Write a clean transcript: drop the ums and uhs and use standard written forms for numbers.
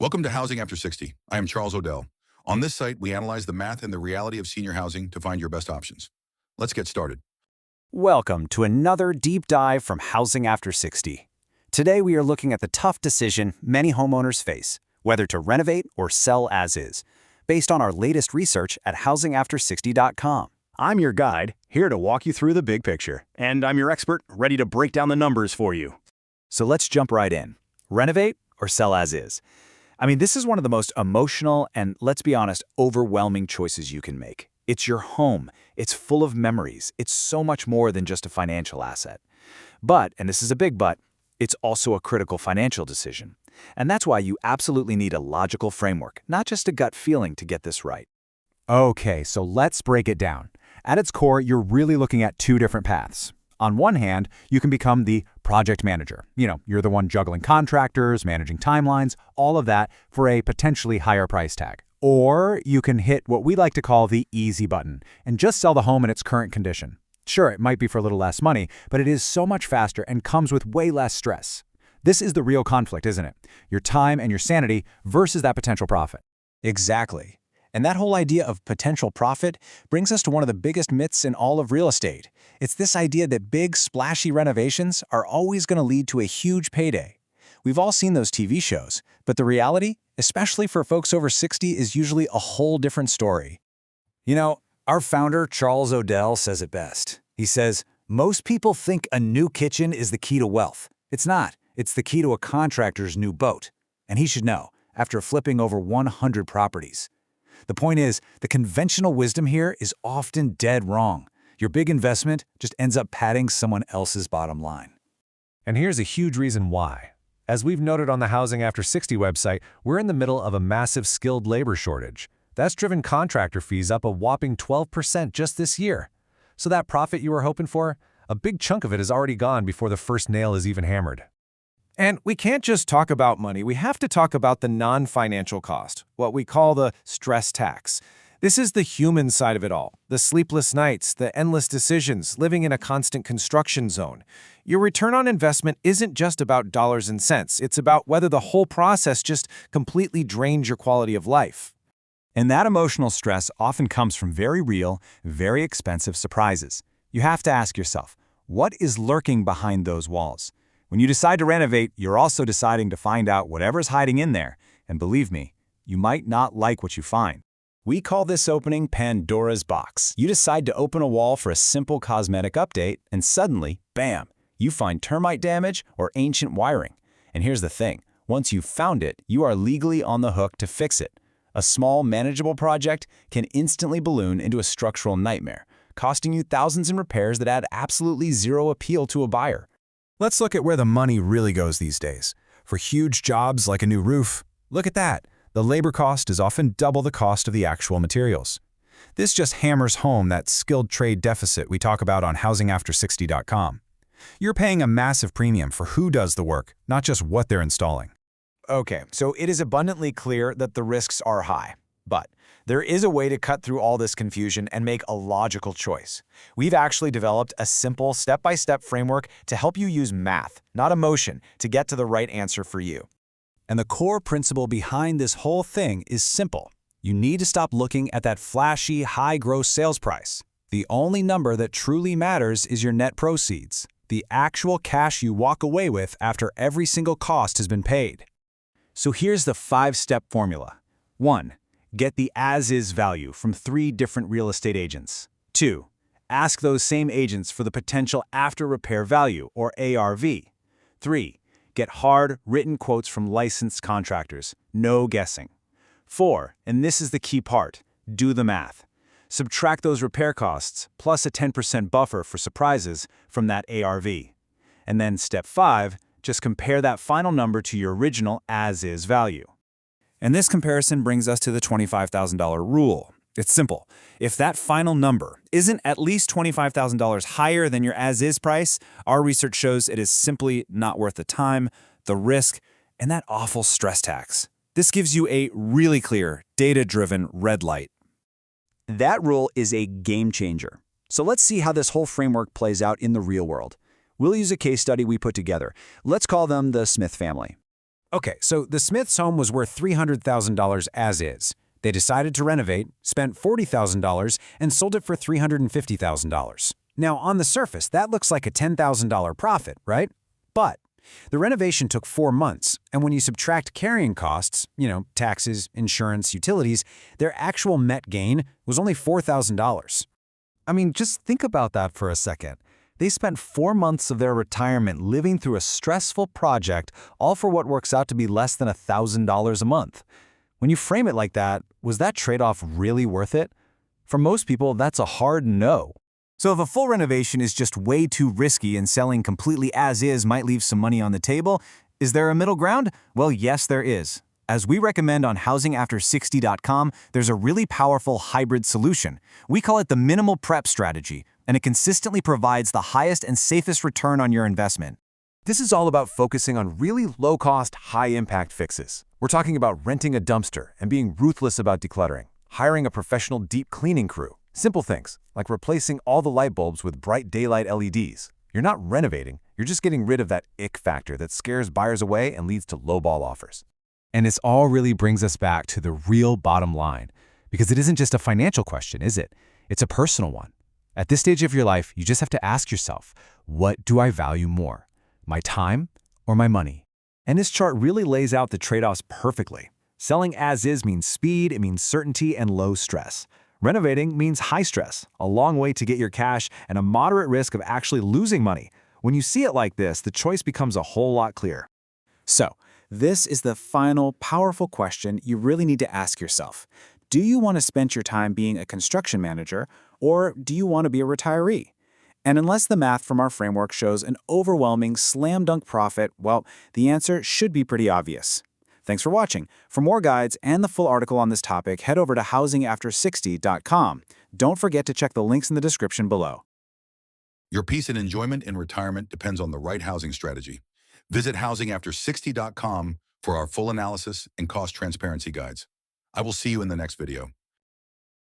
Welcome to Housing After 60. I am Charles Odell. On this site, we analyze the math and the reality of senior housing to find your best options. Let's get started. Welcome to another deep dive from Housing After 60. Today we are looking at the tough decision many homeowners face, whether to renovate or sell as is, based on our latest research at housingafter60.com. I'm your guide, here to walk you through the big picture. And I'm your expert, ready to break down the numbers for you. So let's jump right in. Renovate or sell as is? This is one of the most emotional and, let's be honest, overwhelming choices you can make. It's your home. It's full of memories. It's so much more than just a financial asset. But, and this is a big but, it's also a critical financial decision. And that's why you absolutely need a logical framework, not just a gut feeling to get this right. Okay, so let's break it down. At its core, you're really looking at two different paths. On one hand, you can become the project manager. You're the one juggling contractors, managing timelines, all of that for a potentially higher price tag. Or you can hit what we like to call the easy button and just sell the home in its current condition. Sure, it might be for a little less money, but it is so much faster and comes with way less stress. This is the real conflict, isn't it? Your time and your sanity versus that potential profit. Exactly. And that whole idea of potential profit brings us to one of the biggest myths in all of real estate. It's this idea that big, splashy renovations are always going to lead to a huge payday. We've all seen those TV shows, but the reality, especially for folks over 60, is usually a whole different story. Our founder, Charles Odell, says it best. He says, most people think a new kitchen is the key to wealth. It's not. It's the key to a contractor's new boat. And he should know, after flipping over 100 properties. The point is, the conventional wisdom here is often dead wrong. Your big investment just ends up padding someone else's bottom line. And here's a huge reason why. As we've noted on the Housing After 60 website, we're in the middle of a massive skilled labor shortage. That's driven contractor fees up a whopping 12% just this year. So that profit you were hoping for, a big chunk of it is already gone before the first nail is even hammered. And we can't just talk about money, we have to talk about the non-financial cost, what we call the stress tax. This is the human side of it all, the sleepless nights, the endless decisions, living in a constant construction zone. Your return on investment isn't just about dollars and cents, it's about whether the whole process just completely drains your quality of life. And that emotional stress often comes from very real, very expensive surprises. You have to ask yourself, what is lurking behind those walls? When you decide to renovate, you're also deciding to find out whatever's hiding in there. And believe me, you might not like what you find. We call this opening Pandora's box. You decide to open a wall for a simple cosmetic update, and suddenly, bam, you find termite damage or ancient wiring. And here's the thing, once you've found it, you are legally on the hook to fix it. A small, manageable project can instantly balloon into a structural nightmare, costing you thousands in repairs that add absolutely zero appeal to a buyer. Let's look at where the money really goes these days. For huge jobs like a new roof, look at that. The labor cost is often double the cost of the actual materials. This just hammers home that skilled trade deficit we talk about on housingafter60.com. You're paying a massive premium for who does the work, not just what they're installing. Okay, so it is abundantly clear that the risks are high. But there is a way to cut through all this confusion and make a logical choice. We've actually developed a simple step-by-step framework to help you use math, not emotion, to get to the right answer for you. And the core principle behind this whole thing is simple. You need to stop looking at that flashy, high gross sales price. The only number that truly matters is your net proceeds, the actual cash you walk away with after every single cost has been paid. So here's the 5-step formula. 1. Get the as-is value from 3 different real estate agents. 2. Ask those same agents for the potential after-repair value, or ARV. 3. Get hard, written quotes from licensed contractors. No guessing. 4. And this is the key part. Do the math. Subtract those repair costs, plus a 10% buffer for surprises from that ARV. And then step 5, just compare that final number to your original as-is value. And this comparison brings us to the $25,000 rule. It's simple. If that final number isn't at least $25,000 higher than your as-is price, our research shows it is simply not worth the time, the risk, and that awful stress tax. This gives you a really clear, data-driven red light. That rule is a game changer. So let's see how this whole framework plays out in the real world. We'll use a case study we put together. Let's call them the Smith family. Okay, so the Smiths' home was worth $300,000 as is. They decided to renovate, spent $40,000, and sold it for $350,000. Now, on the surface, that looks like a $10,000 profit, right? But the renovation took 4 months, and when you subtract carrying costs, taxes, insurance, utilities, their actual net gain was only $4,000. I mean, just think about that for a second. They spent 4 months of their retirement living through a stressful project, all for what works out to be less than $1,000 a month. When you frame it like that, was that trade-off really worth it? For most people, that's a hard no. So if a full renovation is just way too risky and selling completely as is might leave some money on the table, is there a middle ground? Well, yes, there is. As we recommend on housingafter60.com, there's a really powerful hybrid solution. We call it the minimal prep strategy, and it consistently provides the highest and safest return on your investment. This is all about focusing on really low-cost, high-impact fixes. We're talking about renting a dumpster and being ruthless about decluttering, hiring a professional deep cleaning crew. Simple things, like replacing all the light bulbs with bright daylight LEDs. You're not renovating, you're just getting rid of that ick factor that scares buyers away and leads to lowball offers. And this all really brings us back to the real bottom line, because it isn't just a financial question, is it? It's a personal one. At this stage of your life, you just have to ask yourself, what do I value more? My time or my money? And this chart really lays out the trade-offs perfectly. Selling as is means speed, it means certainty and low stress. Renovating means high stress, a long way to get your cash, and a moderate risk of actually losing money. When you see it like this, the choice becomes a whole lot clearer. So, this is the final, powerful question you really need to ask yourself. Do you want to spend your time being a construction manager, or do you want to be a retiree? And unless the math from our framework shows an overwhelming slam dunk profit, well, the answer should be pretty obvious. Thanks for watching. For more guides and the full article on this topic, head over to housingafter60.com. Don't forget to check the links in the description below. Your peace and enjoyment in retirement depends on the right housing strategy. Visit housingafter60.com for our full analysis and cost transparency guides. I will see you in the next video.